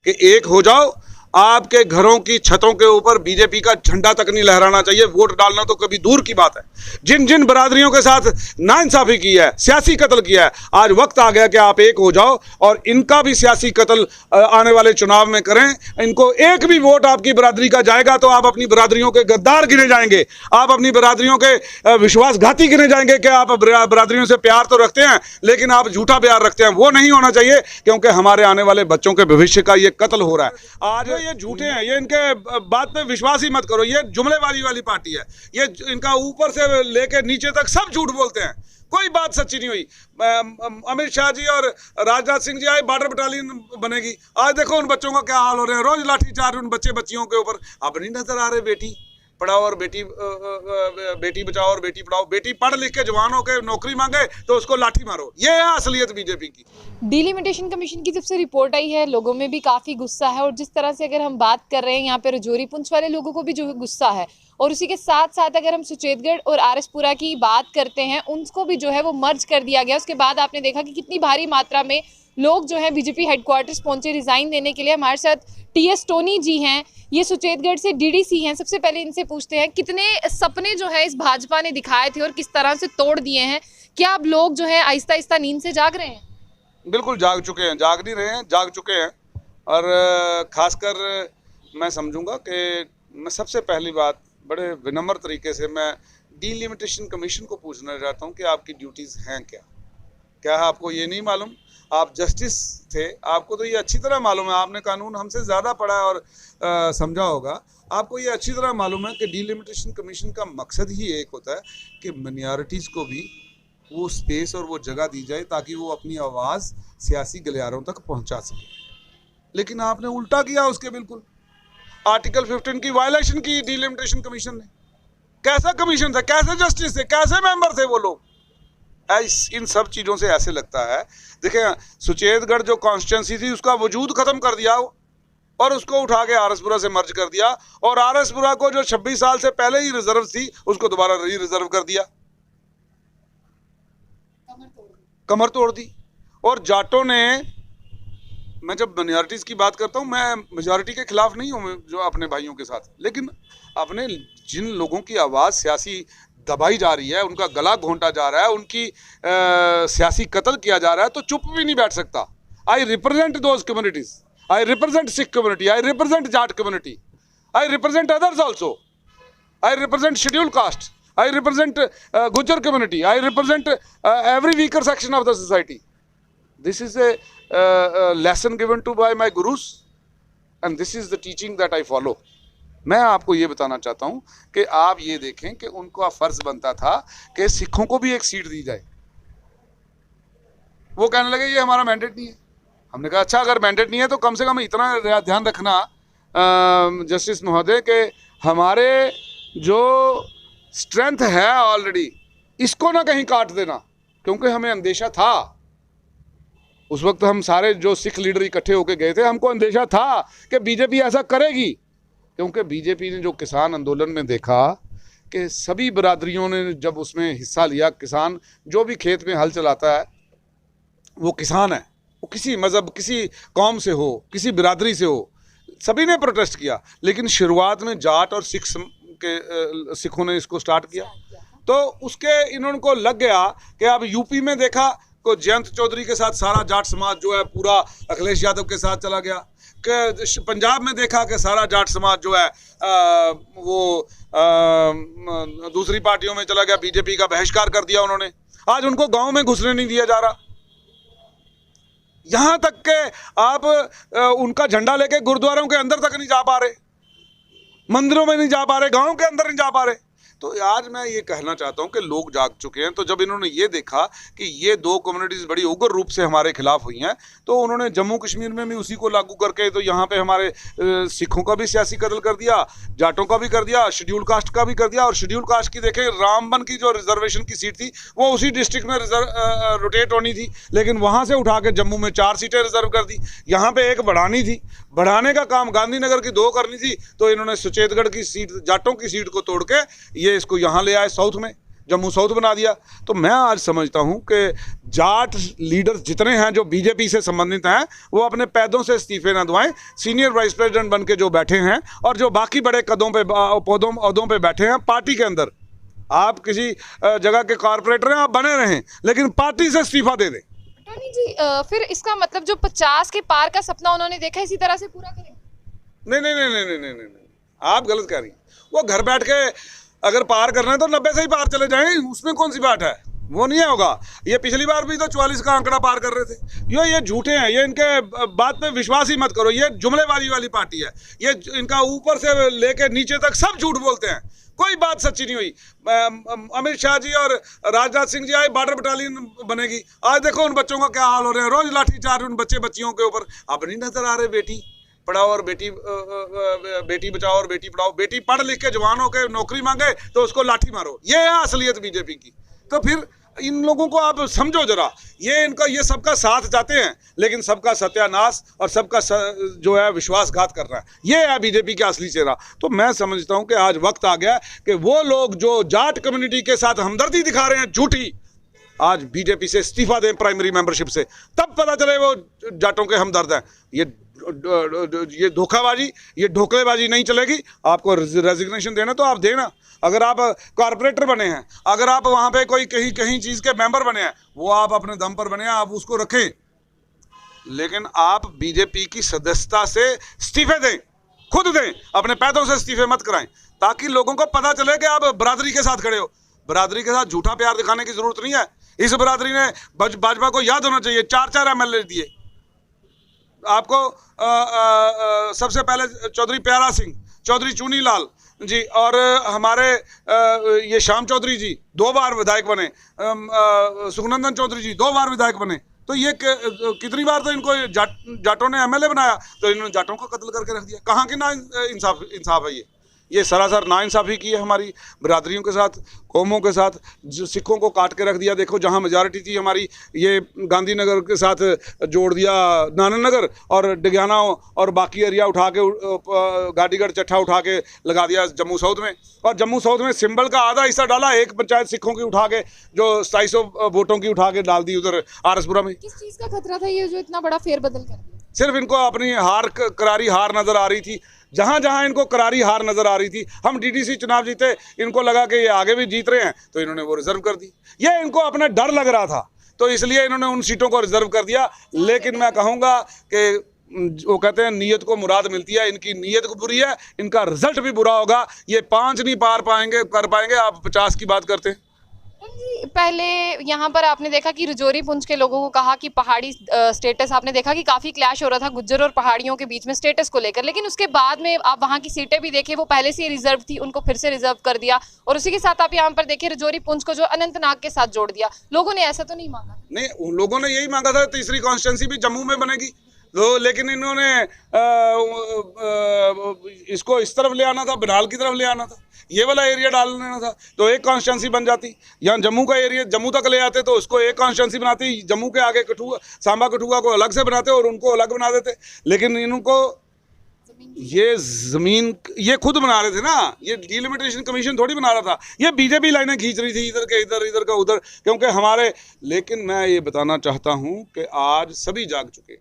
कि एक हो जाओ, आपके घरों की छतों के ऊपर बीजेपी का झंडा तक नहीं लहराना चाहिए। वोट डालना तो कभी दूर की बात है। जिन जिन बरादरियों के साथ नाइंसाफी की है, सियासी कत्ल किया है, आज वक्त आ गया कि आप एक हो जाओ और इनका भी सियासी कत्ल आने वाले चुनाव में करें। इनको एक भी वोट आपकी बरादरी का जाएगा तो आप अपनी बरादरियों के गद्दार गिने जाएंगे, आप अपनी बरादरियों के विश्वासघाती गिने जाएंगे कि आप बरादरियों से प्यार तो रखते हैं लेकिन आप झूठा प्यार रखते हैं। वो नहीं होना चाहिए, क्योंकि हमारे आने वाले बच्चों के भविष्य का ये कत्ल हो रहा है। आज ये झूठे हैं, ये इनके बात पे विश्वास ही मत करो। ये जुमलेबाजी वाली पार्टी है। ये इनका ऊपर से लेके नीचे तक सब झूठ बोलते हैं, कोई बात सच्ची नहीं हुई। अमित शाह जी और राजनाथ सिंह जी आए, बॉर्डर बटालियन बनेगी। आज देखो उन बच्चों का क्या हाल हो रहे हैं, रोज लाठीचार्ज उन बच्चियों के ऊपर। अब नहीं नजर आ रहे बेटी पढ़ाओ और बेटी बचाओ और बेटी पढ़ाओ। बेटी पढ़ लिख के जवान होकर नौकरी मांगे तो उसको लाठी मारो। ये है असलियत बीजेपी की। डिलिमिटेशन कमीशन की जब से रिपोर्ट आई है, लोगों में भी काफ़ी गुस्सा है। और जिस तरह से अगर हम बात कर रहे हैं, यहाँ पे रजौरी पुंछ वाले लोगों को भी जो है गुस्सा है। और उसी के साथ साथ अगर हम सुचेतगढ़ और आरएसपुरा की बात करते हैं, उनको भी जो है वो मर्ज कर दिया गया। उसके बाद आपने देखा कि कितनी भारी मात्रा में लोग जो है बीजेपी हेडक्वार्टर्स पहुंचे रिज़ाइन देने के लिए। हमारे साथ टीएस टोनी जी हैं, ये सुचेतगढ़ से डीडीसी हैं। सबसे पहले इनसे पूछते हैं, कितने सपने जो है इस भाजपा ने दिखाए थे और किस तरह से तोड़ दिए हैं? क्या अब लोग जो है आहिस्ता आहिस्ता नींद से जाग रहे हैं? बिल्कुल जाग चुके हैं, जाग नहीं रहे हैं, जाग चुके हैं। और ख़ासकर मैं समझूंगा कि मैं सबसे पहली बात बड़े विनम्र तरीके से मैं डीलिमिटेशन कमीशन को पूछना चाहता हूं कि आपकी ड्यूटीज़ हैं क्या? क्या आपको ये नहीं मालूम? आप जस्टिस थे, आपको तो ये अच्छी तरह मालूम है। आपने कानून हमसे ज़्यादा पढ़ा है और समझा होगा। आपको ये अच्छी तरह मालूम है कि डीलिमिटेशन कमीशन का मकसद ही एक होता है कि मिनॉरिटीज़ को भी वो स्पेस और वो जगह दी जाए ताकि वो अपनी आवाज़ सियासी गलियारों तक पहुंचा सके। लेकिन आपने उल्टा किया उसके बिल्कुल। आर्टिकल 15 की वायलेशन की डीलिमिटेशन कमीशन ने। कैसा कमीशन था, कैसे जस्टिस थे, कैसे मेंबर थे वो लोग? इन सब चीज़ों से ऐसे लगता है। देखें, सुचेतगढ़ जो कॉन्स्टिट्यूंसी थी उसका वजूद ख़त्म कर दिया और उसको उठा के आरएसपुरा से मर्ज कर दिया। और आरएसपुरा को जो 26 साल से पहले ही रिजर्व थी उसको दोबारा री रिजर्व कर दिया, कमर तोड़ दी। और जाटों ने, मैं जब माइनॉरिटीज़ की बात करता हूँ, मैं मेजॉरिटी के खिलाफ नहीं हूँ जो अपने भाइयों के साथ, लेकिन अपने जिन लोगों की आवाज़ सियासी दबाई जा रही है, उनका गला घोंटा जा रहा है, उनकी सियासी कत्ल किया जा रहा है, तो चुप भी नहीं बैठ सकता। I represent those communities, I represent Sikh community, I represent Jat community, I represent others also, I represent schedule caste, I represent Gujjar community. I represent every weaker section of the society. This is a lesson given to by my gurus, and this is the teaching that I follow. मैं आपको ये बताना चाहता हूँ कि आप ये देखें कि उनका फ़र्ज़ बनता था कि सिखों को भी एक सीट दी जाए। वो कहने लगे ये हमारा मैंडेट नहीं है। हमने कहा अच्छा, अगर मैंडेट नहीं है तो कम से कम इतना ध्यान रखना जस्टिस महोदय कि हमारे जो स्ट्रेंथ है ऑलरेडी, इसको ना कहीं काट देना, क्योंकि हमें अंदेशा था। उस वक्त हम सारे जो सिख लीडर इकट्ठे होकर गए थे, हमको अंदेशा था कि बीजेपी ऐसा करेगी, क्योंकि बीजेपी ने जो किसान आंदोलन में देखा कि सभी बरादरियों ने जब उसमें हिस्सा लिया, किसान जो भी खेत में हल चलाता है वो किसान है, वो किसी मज़हब, किसी कौम से हो, किसी बिरादरी से हो, सभी ने प्रोटेस्ट किया। लेकिन शुरुआत में जाट और सिखों ने इसको स्टार्ट किया, तो उसके इनको लग गया कि अब यूपी में देखा को जयंत चौधरी के साथ सारा जाट समाज जो है पूरा अखिलेश यादव के साथ चला गया, कि पंजाब में देखा कि सारा जाट समाज जो है वो दूसरी पार्टियों में चला गया, बीजेपी का बहिष्कार कर दिया उन्होंने। आज उनको गांव में घुसने नहीं दिया जा रहा। यहाँ तक के आप उनका झंडा लेके गुरुद्वारों के अंदर तक नहीं जा पा रहे, मंदिरों में नहीं जा पा रहे, गांव के अंदर नहीं जा पा रहे। तो आज मैं ये कहना चाहता हूँ कि लोग जाग चुके हैं। तो जब इन्होंने ये देखा कि ये दो कम्युनिटीज़ बड़ी उग्र रूप से हमारे खिलाफ हुई हैं, तो उन्होंने जम्मू कश्मीर में भी उसी को लागू करके तो यहाँ पे हमारे सिखों का भी सियासी कत्ल कर दिया, जाटों का भी कर दिया, शेड्यूल कास्ट का भी कर दिया। और शेड्यूल कास्ट की देखें, रामबन की जो रिजर्वेशन की सीट थी वो उसी डिस्ट्रिक्ट में रोटेट होनी थी, लेकिन वहाँ से उठा के जम्मू में 4 सीटें रिजर्व कर दी। यहाँ पर एक बढ़ानी थी, बढ़ाने का काम गांधीनगर की 2 करनी थी, तो इन्होंने सुचेतगढ़ की सीट, जाटों की सीट को तोड़ के ये इसको यहाँ ले आए साउथ में। जम्मू साउथ बना दिया। तो मैं आज समझता हूं कि जाट लीडर्स जितने हैं जो बीजेपी से संबंधित हैं वो अपने पैदों से इस्तीफे ना दवाएं। सीनियर वाइस प्रेसिडेंट बन के जो बैठे हैं और जो बाकी बड़े कदों पे पदों पे बैठे हैं पार्टी के अंदर, आप किसी जगह के कॉरपोरेटर हैं, आप बने रहें लेकिन पार्टी से इस्तीफा दे दें। टोनी जी, फिर इसका मतलब जो 50 के पार का सपना उन्होंने देखा इसी तरह से पूरा करें? नहीं नहीं नहीं नहीं नहीं नहीं नहीं, आप गलत कह रही हैं। वो घर बैठ के अगर पार करना है तो 90 से ही पार चले जाएं, उसमें कौन सी बात है, वो नहीं होगा। ये पिछली बार भी तो 44 का आंकड़ा पार कर रहे थे। ये झूठे हैं, ये इनके बात पे विश्वास ही मत करो। ये जुमलेबाजी वाली पार्टी है, ये इनका ऊपर से लेके नीचे तक सब झूठ बोलते हैं, कोई बात सच्ची नहीं हुई। अमित शाह जी और राजनाथ सिंह जी आए, बॉर्डर बटालियन बनेगी, आज देखो उन बच्चों का क्या हाल हो रहे हैं, रोज लाठीचार्ज उन बच्चियों के ऊपर। अब नहीं नजर आ रहे बेटी पढ़ाओ और बेटी बचाओ और बेटी पढ़ाओ। बेटी पढ़ लिख के जवान होकर नौकरी मांगे तो उसको लाठी मारो, ये है असलियत बीजेपी की। तो फिर इन लोगों को आप समझो जरा, ये सबका साथ चाहते हैं लेकिन सबका सत्यानाश और सबका जो है विश्वासघात कर रहा है, ये है बीजेपी का असली चेहरा। तो मैं समझता हूं कि आज वक्त आ गया कि वो लोग जो जाट कम्युनिटी के साथ हमदर्दी दिखा रहे हैं झूठी, आज बीजेपी से इस्तीफा दें प्राइमरी मेंबरशिप से, तब पता चले वो जाटों के हमदर्द हैं। ये धोखाबाजी, ये ढोकलेबाजी नहीं चलेगी। आपको रेजिग्नेशन देना तो आप देना। अगर आप कॉरपोरेटर बने हैं, अगर आप वहाँ पे कोई कहीं चीज़ के मेंबर बने हैं, वो आप अपने दम पर बने हैं, आप उसको रखें, लेकिन आप बीजेपी की सदस्यता से इस्तीफे दें, खुद दें, अपने पैदों से इस्तीफे मत कराएं, ताकि लोगों को पता चले कि आप बरादरी के साथ खड़े हो। बरादरी के साथ झूठा प्यार दिखाने की जरूरत नहीं है। इस बरादरी ने भाजपा को याद होना चाहिए 4-4 MLA दिए आपको। सबसे पहले चौधरी प्यारा सिंह, चौधरी चूनी लाल जी और हमारे ये श्याम चौधरी जी 2 बार विधायक बने, सुखनंदन चौधरी जी 2 बार विधायक बने। तो ये कितनी बार तो इनको जाटों ने MLA बनाया, तो इन्होंने जाटों को कत्ल करके रख दिया। कहाँ की ना इंसाफ है ये सरासर नाइंसाफ़ी की है हमारी बरादरियों के साथ, कौमों के साथ। जो सिखों को काट के रख दिया, देखो जहाँ मेजॉरिटी थी हमारी, ये गांधीनगर के साथ जोड़ दिया नानन नगर, और डिग्याना और बाकी एरिया उठा के गाड़ीगढ़ चट्ठा उठा के लगा दिया जम्मू साउथ में। और जम्मू साउथ में सिंबल का आधा हिस्सा डाला, एक पंचायत सिखों की उठा के जो 250 वोटों की उठा के डाल दी उधर आरएसपुरा में। किस चीज़ का खतरा था ये जो इतना बड़ा फेरबदल कर दिया? सिर्फ इनको अपनी करारी हार नज़र आ रही थी। जहाँ जहाँ इनको करारी हार नज़र आ रही थी, हम DDC चुनाव जीते, इनको लगा कि ये आगे भी जीत रहे हैं, तो इन्होंने वो रिजर्व कर दी। ये इनको अपना डर लग रहा था, तो इसलिए इन्होंने उन सीटों को रिजर्व कर दिया। लेकिन मैं कहूँगा कि वो कहते हैं नीयत को मुराद मिलती है, इनकी नीयत को बुरी है, इनका रिजल्ट भी बुरा होगा। ये 5 नहीं कर पाएंगे, आप 50 की बात करते हैं। पहले यहाँ पर आपने देखा कि रजौरी पुंछ के लोगों को कहा कि पहाड़ी स्टेटस, आपने देखा कि काफ़ी क्लैश हो रहा था गुज्जर और पहाड़ियों के बीच में स्टेटस को लेकर, लेकिन उसके बाद में आप वहाँ की सीटें भी देखें, वो पहले से ही रिजर्व थी, उनको फिर से रिजर्व कर दिया। और उसी के साथ आप यहाँ पर देखिए रजौरी पुंछ को जो अनंतनाग के साथ जोड़ दिया। लोगों ने ऐसा तो नहीं मांगा? नहीं, उन लोगों ने यही मांगा था तीसरी कॉन्स्टिट्यूंसी भी जम्मू में बनेगी, लेकिन इन्होंने इसको इस तरफ ले आना था, बनिहाल की तरफ ले आना था, ये वाला एरिया डाल लेना था, तो एक कॉन्स्टिट्यूंसी बन जाती। यहाँ जम्मू का एरिया जम्मू तक ले आते तो उसको एक कॉन्स्टिट्यूंसी बनाती, जम्मू के आगे सांबा कठुआ को अलग से बनाते और उनको अलग बना देते। लेकिन इनको ये ज़मीन ये खुद बना रहे थे ना, ये डिलिमिटेशन कमीशन थोड़ी बना रहा था, ये बीजेपी लाइनें खींच रही थी, इधर के इधर, इधर का उधर, क्योंकि हमारे। लेकिन मैं ये बताना चाहता हूँ कि आज सभी जाग चुके।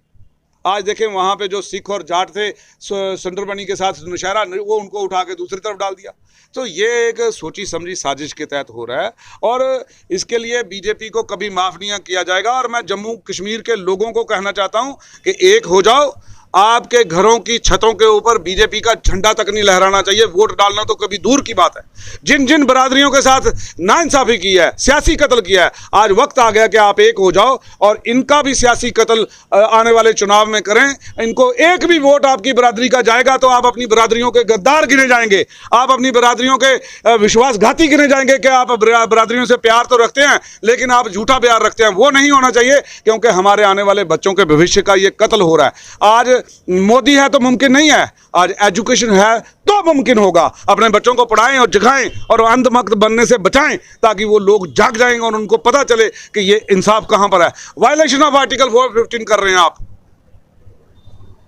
आज देखें वहाँ पे जो सिख और जाट थे सुंदरबनी के साथ नौशहरा, वो उनको उठा के दूसरी तरफ डाल दिया। तो ये एक सोची समझी साजिश के तहत हो रहा है और इसके लिए बीजेपी को कभी माफ़ नहीं किया जाएगा। और मैं जम्मू कश्मीर के लोगों को कहना चाहता हूँ कि एक हो जाओ, आपके घरों की छतों के ऊपर बीजेपी का झंडा तक नहीं लहराना चाहिए, वोट डालना तो कभी दूर की बात है। जिन जिन बरादरियों के साथ नाइंसाफ़ी की है, सियासी कत्ल किया है, आज वक्त आ गया कि आप एक हो जाओ और इनका भी सियासी कत्ल आने वाले चुनाव में करें। इनको एक भी वोट आपकी बरादरी का जाएगा तो आप अपनी बरादरियों के गद्दार गिने जाएंगे, आप अपनी बरादरियों के विश्वासघाती गिने जाएंगे कि आप बरादरियों से प्यार तो रखते हैं लेकिन आप झूठा प्यार रखते हैं। वो नहीं होना चाहिए, क्योंकि हमारे आने वाले बच्चों के भविष्य का ये कत्ल हो रहा है। आज मोदी है तो मुमकिन नहीं है, आज एजुकेशन है तो मुमकिन होगा। अपने बच्चों को पढ़ाएं और जगाएं और अंधमक्त बनने से बचाएं, ताकि वो लोग जाग जाएंगे और उनको पता चले कि ये इंसाफ कहां पर है। वायलेशन ऑफ आर्टिकल 415 कर रहे हैं आप,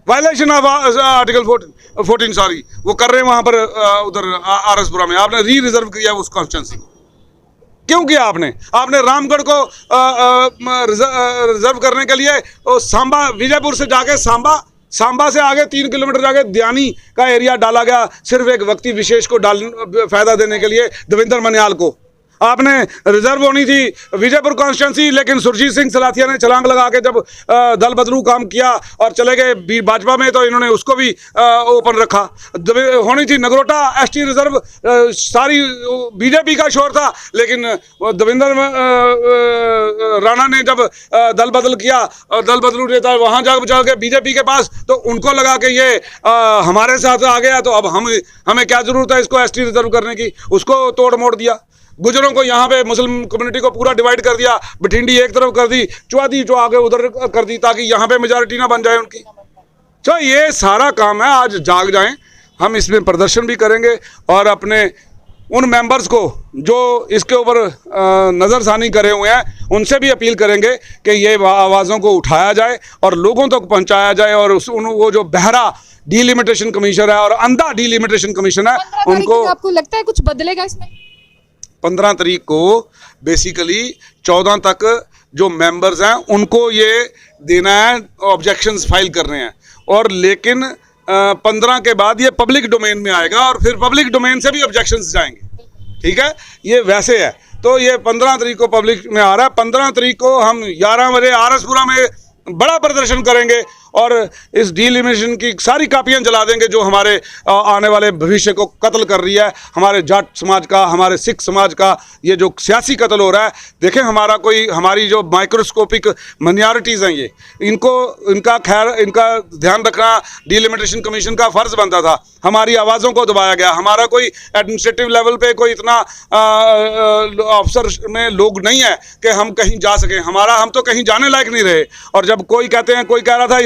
वायलेशन ऑफ आर्टिकल 14 वो कर रहे हैं वहां पर उधर आरएसपुरा में। आपने री रिजर्व किया उस कॉन्स्टिट्यूंसी को। क्यों किया आपने? आपने रामगढ़ को रिजर्व करने के लिए सांबा, विजयपुर से जाके सांबा से आगे 3 किलोमीटर जाके दयानी का एरिया डाला गया, सिर्फ एक व्यक्ति विशेष को फायदा देने के लिए, देवेंद्र मनियाल को। आपने रिजर्व होनी थी विजयपुर कॉन्स्टिट्यूंसी, लेकिन सुरजीत सिंह सलाथिया ने छलांग लगा के जब दल बदलू काम किया और चले गए भाजपा में, तो इन्होंने उसको भी ओपन रखा। होनी थी नगरोटा एसटी रिजर्व, सारी बीजेपी का शोर था, लेकिन देवेंद्र राणा ने जब दल बदल किया, दल बदलू नेता वहाँ जाके बीजेपी के पास, तो उनको लगा कि ये हमारे साथ आ गया, तो अब हमें क्या जरूरत है इसको एसटी रिजर्व करने की, उसको तोड़ मोड़ दिया। गुजरों को यहाँ पे मुस्लिम कम्युनिटी को पूरा डिवाइड कर दिया, बठिंडी एक तरफ कर दी, चौधरी जो आगे उधर कर दी, ताकि यहाँ पे मेजॉरिटी ना बन जाए उनकी। तो ये सारा काम है, आज जाग जाएं, हम इसमें प्रदर्शन भी करेंगे और अपने उन मेंबर्स को जो इसके ऊपर नज़रसानी करे हुए हैं उनसे भी अपील करेंगे कि ये आवाज़ों को उठाया जाए और लोगों तक पहुँचाया जाए, और वो जो बहरा डिलिमिटेशन कमीशन है और अंधा डिलिमिटेशन कमीशन है उनको। आपको लगता है कुछ बदलेगा इसमें? 15 तारीख को बेसिकली 14 तक जो मेंबर्स हैं उनको ये देना है, ऑब्जेक्शंस फाइल करने हैं, और लेकिन 15 के बाद ये पब्लिक डोमेन में आएगा और फिर पब्लिक डोमेन से भी ऑब्जेक्शंस जाएंगे। ठीक है, ये वैसे है। तो ये 15 तारीख को पब्लिक में आ रहा है। 15 तारीख को हम 11 बजे आरएसपुरा में बड़ा प्रदर्शन करेंगे और इस डिलिमिटेशन की सारी कापियां जला देंगे जो हमारे आने वाले भविष्य को कत्ल कर रही है, हमारे जाट समाज का, हमारे सिख समाज का ये जो सियासी कत्ल हो रहा है। देखें, हमारी जो माइक्रोस्कोपिक माइनॉरिटीज़ हैं, ये इनका ध्यान रखना डिलिमिटेशन कमीशन का फ़र्ज़ बनता था। हमारी आवाज़ों को दबाया गया। हमारा कोई एडमिनिस्ट्रेटिव लेवल पे कोई इतना अफसर में लोग नहीं है कि हम कहीं जा सकें। हम तो कहीं जाने लायक नहीं रहे। और जब कोई कह रहा था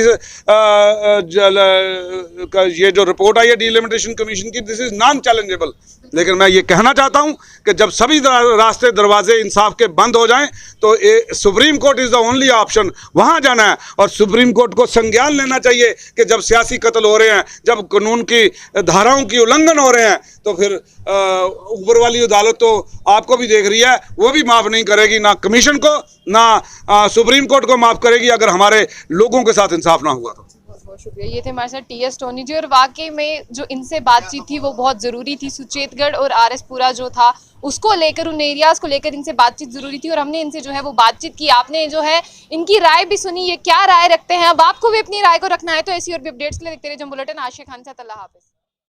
ये जो रिपोर्ट आई है डिलिमिटेशन कमीशन की, दिस इज नॉन चैलेंजेबल, लेकिन मैं ये कहना चाहता हूं कि जब सभी रास्ते दरवाजे इंसाफ के बंद हो जाएं तो supreme court is the only option, वहां जाना है। और सुप्रीम कोर्ट को संज्ञान लेना चाहिए कि जब सियासी कत्ल हो रहे हैं, जब कानून की धाराओं की उल्लंघन हो रहे हैं, तो फिर ऊपर वाली अदालत तो आपको भी देख रही है, वो भी माफ़ नहीं करेगी, ना कमीशन को ना सुप्रीम कोर्ट को माफ़ करेगी अगर हमारे लोगों के साथ इंसाफ ना हुआ तो। बहुत शुक्रिया। ये थे हमारे साथ टीएस टोनी जी, और वाकई में जो इनसे बातचीत थी वो बहुत ज़रूरी थी। सुचेतगढ़ और आरएसपुरा जो था उसको लेकर, उन एरियाज़ को लेकर इनसे बातचीत ज़रूरी थी, और हमने इनसे जो है वो बातचीत की। आपने जो है इनकी राय भी सुनी, ये क्या राय रखते हैं। अब आपको भी अपनी राय को रखना है। तो ऐसी और भी अपडेट्स के लिए देखते रहिए जंग बुलेटिन। आशिया खान से, अल्लाह हाफिज़।